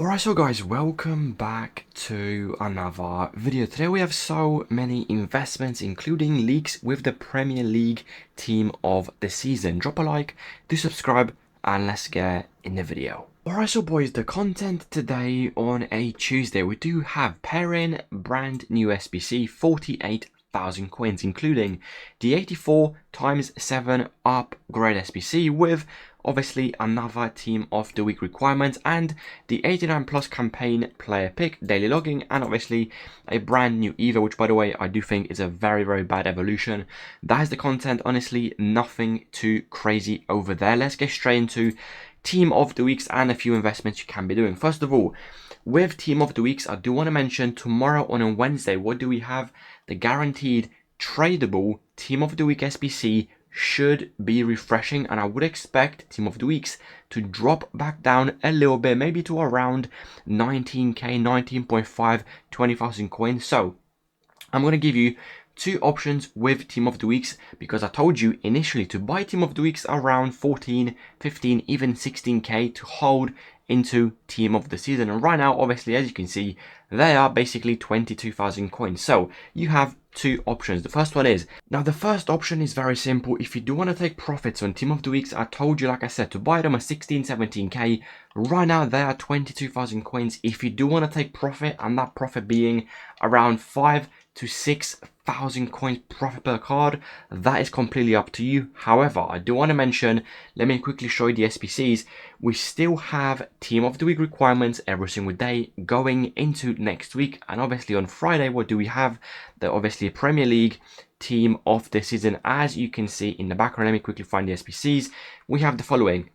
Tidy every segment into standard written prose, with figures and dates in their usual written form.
Alright, so guys, welcome back to another video. Today we have so many investments, including leaks with the Premier League team of the season. Drop a like, do subscribe, and let's get in the video. Alright, so boys, the content today on a Tuesday, we do have pairing brand new SBC 48,000 coins, including the 84 times 7 upgrade SBC with obviously another team of the week requirement and the 89 plus campaign player pick, daily logging, and obviously a brand new EVO, which by the way I do think is a very bad evolution. That is the content. Honestly, nothing too crazy over there. Let's get straight into team of the weeks and a few investments you can be doing. First of all, with team of the weeks, I do want to mention tomorrow on a Wednesday, what do we have? The guaranteed tradable team of the week SBC should be refreshing, and I would expect team of the weeks to drop back down a little bit, maybe to around 19k, 19.5, 20,000 coins. So I'm going to give you two options with team of the weeks, because I told you initially to buy team of the weeks around 14, 15, even 16k to hold into team of the season. And right now, obviously, as you can see, they are basically 22,000 coins. So you have two options. The first one is, now the first option is very simple. If you do want to take profits on team of the weeks, I told you, like I said, to buy them at 16, 17k. Right now they are 22,000 coins. If you do want to take profit, and that profit being around 5 to 6,000 coins profit per card, that is completely up to you. However, I do want to mention, let me quickly show you the SPCs. We still have team of the week requirements every single day going into next week, and obviously on Friday, what do we have? The obviously Premier League team of the season. As you can see in the background, let me quickly find the SPCs. We have the following: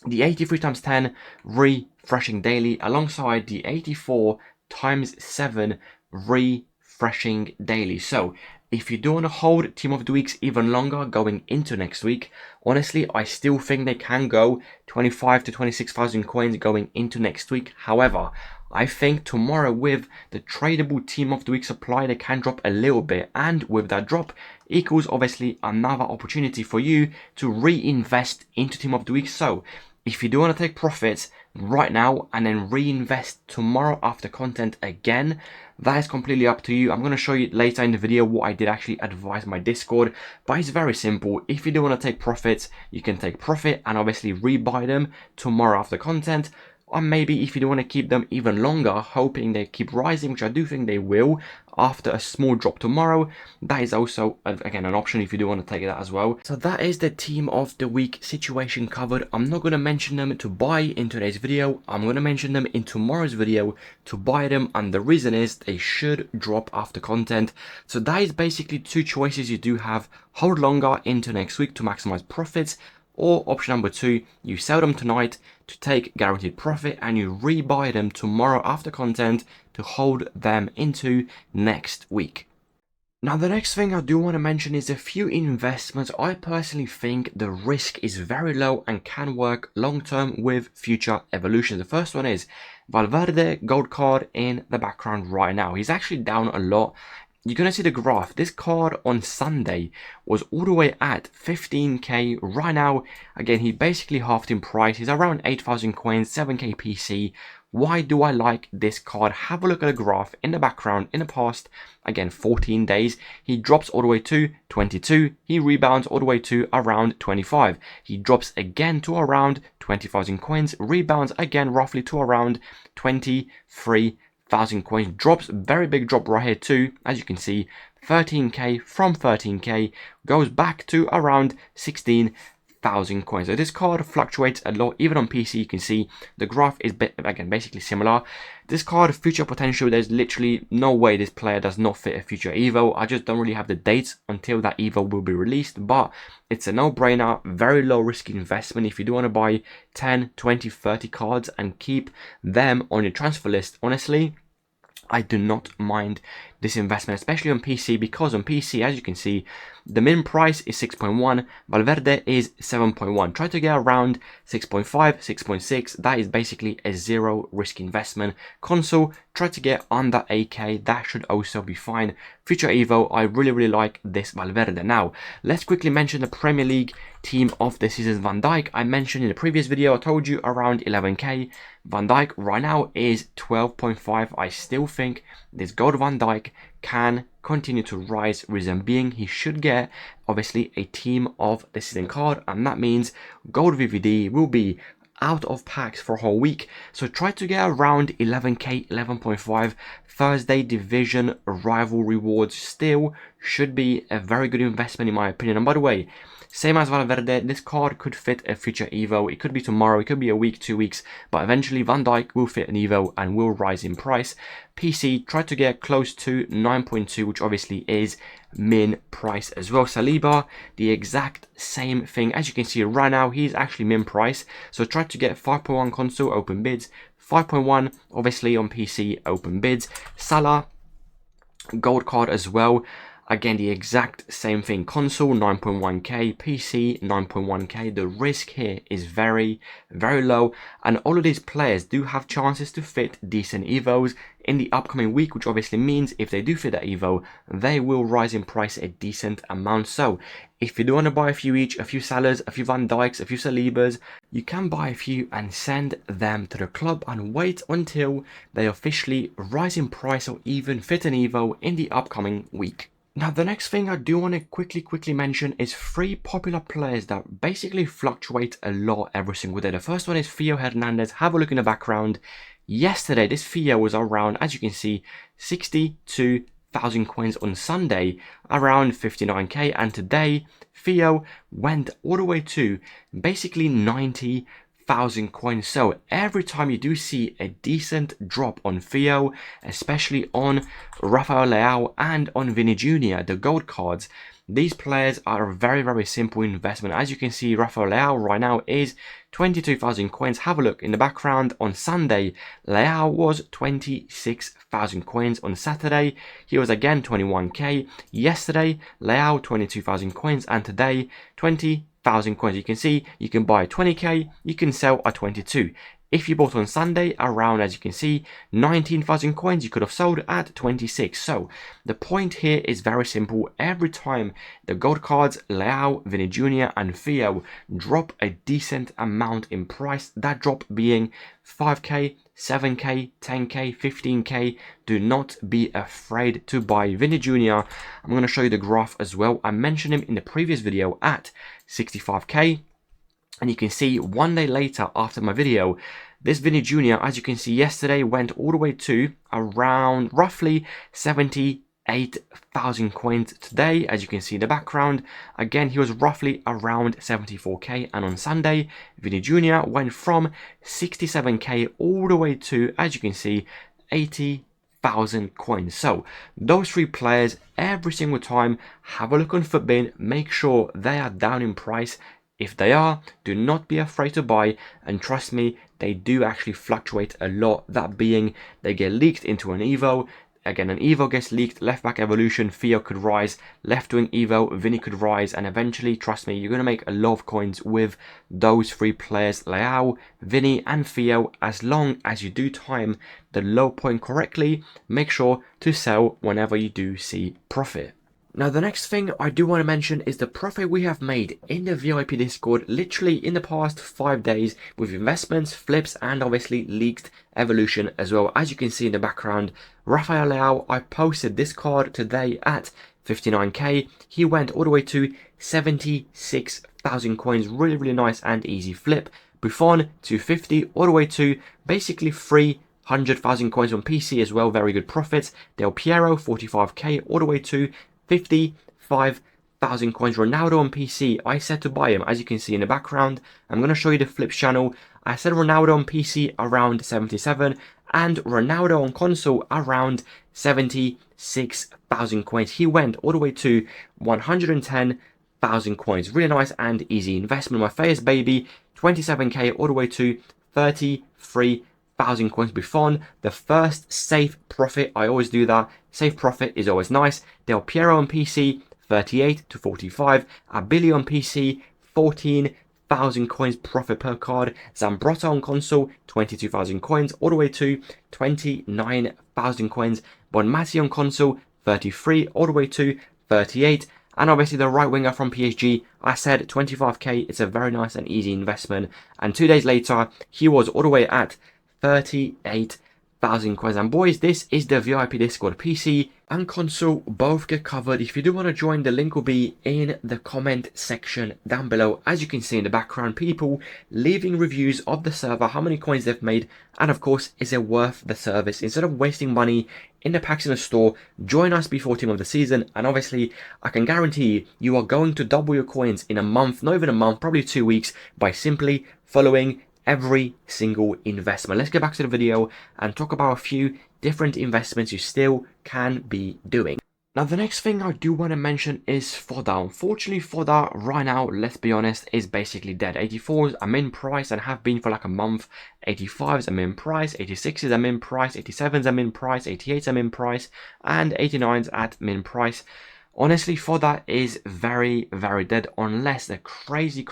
the 83 times 10 refreshing daily, alongside the 84 times 7 refreshing daily. So if you do want to hold team of the weeks even longer going into next week, honestly, I still think they can go 25 to 26,000 coins going into next week. However, I think tomorrow with the tradable team of the week supply, they can drop a little bit, and with that drop equals obviously another opportunity for you to reinvest into team of the week. So if you do want to take profits right now and then reinvest tomorrow after content again, that is completely up to you. I'm going to show you later in the video what I did actually advise my Discord, but it's very simple. If you do want to take profits, you can take profit and obviously rebuy them tomorrow after content. Or maybe if you do want to keep them even longer, hoping they keep rising, which I do think they will after a small drop tomorrow, that is also again an option if you do want to take that as well. So that is the team of the week situation covered. I'm not going to mention them to buy in today's video. I'm going to mention them in tomorrow's video to buy them, and the reason is they should drop after content. So that is basically two choices you do have: hold longer into next week to maximize profits, or option number two, you sell them tonight to take guaranteed profit and you rebuy them tomorrow after content to hold them into next week. Now the next thing I do want to mention is a few investments I personally think the risk is very low and can work long term with future evolutions. The first one is Valverde gold card in the background right now. He's actually down a lot. You're going to see the graph. This card on Sunday was all the way at 15k. Right now, again, he basically halved in price. He's around 8,000 coins, 7k PC. Why do I like this card? Have a look at the graph in the background. In the past, again, 14 days, he drops all the way to 22. He rebounds all the way to around 25. He drops again to around 20,000 coins, rebounds again roughly to around 23,000 coins. Drops, very big drop right here too, as you can see, 13k. From 13k goes back to around 16,000 coins. So this card fluctuates a lot. Even on PC, you can see the graph is again basically similar. This card, future potential, there's literally no way this player does not fit a future Evo. I just don't really have the dates until that Evo will be released, but it's a no-brainer, very low risk investment. If you do want to buy 10, 20, 30 cards and keep them on your transfer list, honestly, I do not mind this investment, especially on PC, because on PC, as you can see, the min price is 6.1, Valverde is 7.1. Try to get around 6.5, 6.6. That is basically a zero risk investment. Console, try to get under 8k. That should also be fine. Future Evo, I really like this Valverde. Now, let's quickly mention the Premier League team of the season. Van Dijk, I mentioned in the previous video, I told you around 11k. Van Dijk right now is 12.5. I still think this gold Van Dijk can continue to rise. Reason being, he should get obviously a team of the season card, and that means gold VVD will be out of packs for a whole week. So try to get around 11k, 11.5. Thursday division rival rewards still should be a very good investment in my opinion. And by the way, same as Valverde, this card could fit a future Evo. It could be tomorrow, it could be a week, 2 weeks, but eventually Van Dijk will fit an Evo and will rise in price. PC, try to get close to 9.2, which obviously is min price as well. Saliba, the exact same thing. As you can see right now, he's actually min price. So try to get 5.1 console open bids, 5.1 obviously on PC open bids. Salah, gold card as well. Again, the exact same thing. Console 9.1k, PC 9.1k. The risk here is very, very low. And all of these players do have chances to fit decent Evos in the upcoming week, which obviously means if they do fit that Evo, they will rise in price a decent amount. So if you do want to buy a few each, a few Salahs, a few Van Dijks, a few Salibas, you can buy a few and send them to the club and wait until they officially rise in price or even fit an Evo in the upcoming week. Now, the next thing I do want to quickly mention is 3 popular players that basically fluctuate a lot every single day. The first one is Theo Hernandez. Have a look in the background. Yesterday, this Theo was around, as you can see, 62,000 coins on Sunday, around 59k. And today, Theo went all the way to basically 90,000 coins. So every time you do see a decent drop on Theo, especially on Rafael Leao and on Vini Jr., the gold cards, these players are a very, very simple investment. As you can see, Rafael Leao right now is 22,000 coins. Have a look in the background. On Sunday, Leao was 26,000 coins. On Saturday, he was again 21k. Yesterday, Leao 22,000 coins, and today 20,000 coins. You can see you can buy 20k, you can sell at 22. If you bought on Sunday, around, as you can see, 19,000 coins, you could have sold at 26. So the point here is very simple. Every time the gold cards, Leao, Vini Jr. and Theo drop a decent amount in price, that drop being 5k, 7k, 10k, 15k, do not be afraid to buy Vini Jr. I'm going to show you the graph as well. I mentioned him in the previous video at 65k. And you can see 1 day later after my video, this Vini Jr., as you can see yesterday, went all the way to around roughly 78,000 coins. Today, as you can see in the background, again, he was roughly around 74k. And on Sunday, Vini Jr. went from 67k all the way to, as you can see, 80,000 coins. So those 3 players, every single time, have a look on Futbin, make sure they are down in price. If they are, do not be afraid to buy, and trust me, they do actually fluctuate a lot. That being, they get leaked into an Evo. Again, an Evo gets leaked, left back evolution, Theo could rise, left wing Evo, Vini could rise, and eventually, trust me, you're going to make a lot of coins with those 3 players, Leao, Vini and Theo. As long as you do time the low point correctly, make sure to sell whenever you do see profit. Now, the next thing I do want to mention is the profit we have made in the VIP Discord literally in the past 5 days with investments, flips, and obviously leaked evolution as well. As you can see in the background, Rafael Leao, I posted this card today at 59k. He went all the way to 76,000 coins. Really, really nice and easy flip. Buffon 250 all the way to basically 300,000 coins on PC as well. Very good profits. Del Piero 45k all the way to 55,000 coins. Ronaldo on PC, I said to buy him, as you can see in the background. I'm going to show you the flips channel. I said Ronaldo on PC around 77 and Ronaldo on console around 76,000 coins. He went all the way to 110,000 coins. Really nice and easy investment. My face baby, 27k all the way to 33,000 coins. Buffon, the first safe profit. I always do that. Safe profit is always nice. Del Piero on PC, 38 to 45. Abili on PC, 14,000 coins profit per card. Zambrotta on console, 22,000 coins, all the way to 29,000 coins. Bonmati on console, 33, all the way to 38. And obviously the right winger from PSG, I said 25k. It's a very nice and easy investment. And 2 days later, he was all the way at 38,000 coins. And boys, this is the VIP Discord. PC and console both get covered. If you do want to join, the link will be in the comment section down below. As you can see in the background, people leaving reviews of the server, how many coins they've made, and of course, is it worth the service? Instead of wasting money in the packs in the store, join us before team of the season, and obviously I can guarantee you are going to double your coins in a month, not even a month, probably 2 weeks, by simply following every single investment. Let's get back to the video and talk about a few different investments you still can be doing. Now, the next thing I do want to mention is fodder. Unfortunately, fodder right now, let's be honest, is basically dead. 84s are min price and have been for like a month. 85s are min price, 86s are min price, 87s are min price, 88s are min price, and 89s at min price. Honestly, fodder is very, very dead unless the crazy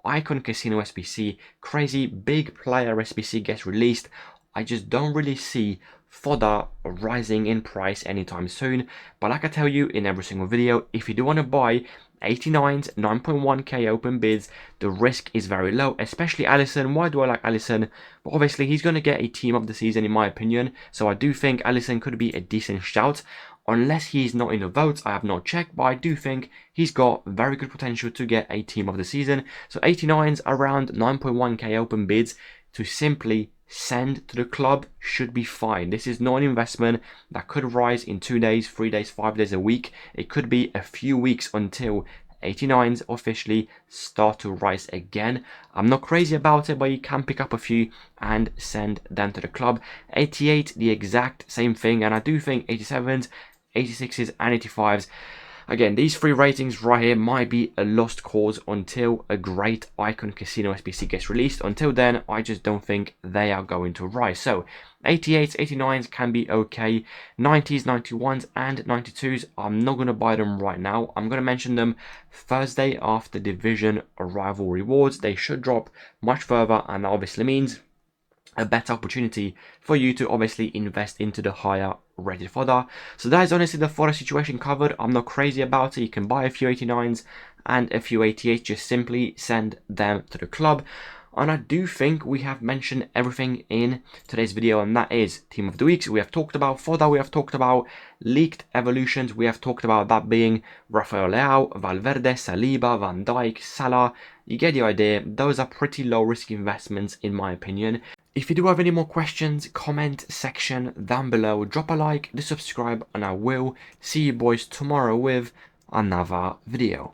Icon Casino SBC, crazy big player SBC gets released. I just don't really see fodder rising in price anytime soon. But like I tell you in every single video, if you do want to buy 89s, 9.1k open bids, the risk is very low, especially Alisson. Why do I like Alisson? Well, obviously, he's going to get a team of the season in my opinion. So I do think Alisson could be a decent shout. Unless he's not in the votes, I have not checked, but I do think he's got very good potential to get a team of the season. So 89s around 9.1k open bids to simply send to the club should be fine. This is not an investment that could rise in 2 days, 3 days, 5 days a week. It could be a few weeks until 89s officially start to rise again. I'm not crazy about it, but you can pick up a few and send them to the club. 88, the exact same thing, and I do think 87s, 86s and 85s, again, these three ratings right here might be a lost cause until a great Icon Casino SBC gets released. Until then, I just don't think they are going to rise. So 88s, 89s can be okay. 90s, 91s and 92s, I'm not going to buy them right now. I'm going to mention them Thursday after division arrival rewards. They should drop much further, and that obviously means a better opportunity for you to obviously invest into the higher rated fodder. So that is honestly the fodder situation covered. I'm not crazy about it. You can buy a few 89s and a few 88s, just simply send them to the club. And I do think we have mentioned everything in today's video, and that is team of the weeks. We have talked about fodder, we have talked about leaked evolutions, we have talked about that being Rafael Leao, Valverde, Saliba, Van Dijk, Salah. You get the idea. Those are pretty low risk investments in my opinion. If you do have any more questions, comment section down below, drop a like, subscribe, and I will see you boys tomorrow with another video.